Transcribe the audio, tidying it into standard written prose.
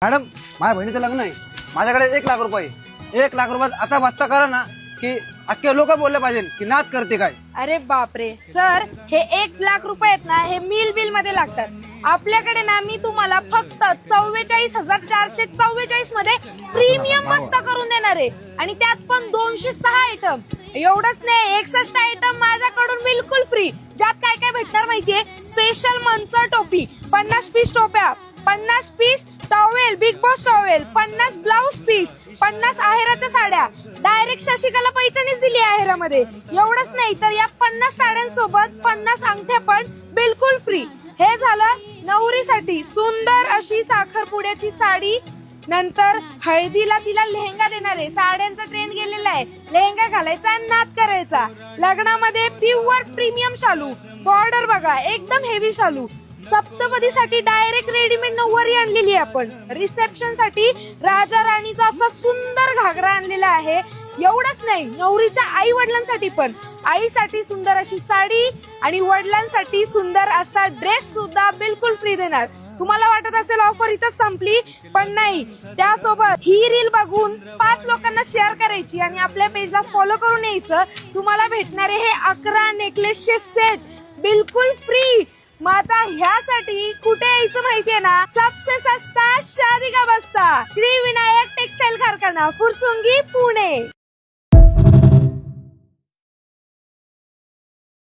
Madam, माझ्या बहिणीचं लग्न आहे, माझ्याकडे 1,00,000 रुपये. 1,00,000 रुपयात असा बस्ता करा ना की अख्खे लोक बोलले पाहिजे की नाद करते काय. अरे बापरे सर, हे 1,00,000 रुपये आहेत ना, हे मील बिल मध्ये लागतात. आपल्याकडे ना मी तुम्हाला फक्त 44,444 मध्ये प्रीमियम बस्ता करून देणार आहे आणि त्यात पण 206 आयटम. एवढंच नाही, 61 आयटम माझ्याकडून बिलकुल फ्री. ज्यात काय काय भेटणार माहितीये? स्पेशल मंचर टोपी, 50 पीस टोप्या, 50 piece towel, big boss towel, 50 blouse piece, 50 आहेराच्या साड्या. डायरेक्ट शशिकाला पैठणीच दिली आहेरामध्ये. एवढंच नाही तर या 50 साड्यांसोबत 50 अंगठ्या पण बिलकुल फ्री. हे झालं नवरीसाठी सुंदर अशी साखरपुड्याची साडी. नंतर हळदीला तिला लेहंगा देणार आहे. साड्यांचा ट्रेंड गेलेला आहे, लेहंगा घालायचा आणि नाद करायचा. लग्नामध्ये प्युअर प्रीमियम शालू, बॉर्डर बघा एकदम हेवी शालू. सप्तपदीसाठी डायरेक्ट रेडीमेड नऊवारी आणलेली आहे आपण. रिसेप्शन साठी राजा राणीचा असा सुंदर घागरा आणलेला आहे. एवढंच नाही, नवरीच्या आई वडिलांसाठी पण, आईसाठी सुंदर अशी साडी आणि वडिलांसाठी सुंदर असा ड्रेस सुद्धा बिलकुल फ्री देणार. तुम्हाला वाटत असेल ऑफर इथंच संपली, पण नाही. त्यासोबत ही रील बघून 5 लोकांना शेअर करायची आणि आपल्या पेजला फॉलो करून यायचं. तुम्हाला भेटणारे हे 11 नेकलेसचे सेट बिलकुल फ्री. मग आता ह्यासाठी कुठे यायचं माहितीये ना? सबसे सस्ता शादी का बस्ता, श्री विनायक टेक्सटाइल कारखाना, फुरसुंगी, पुणे.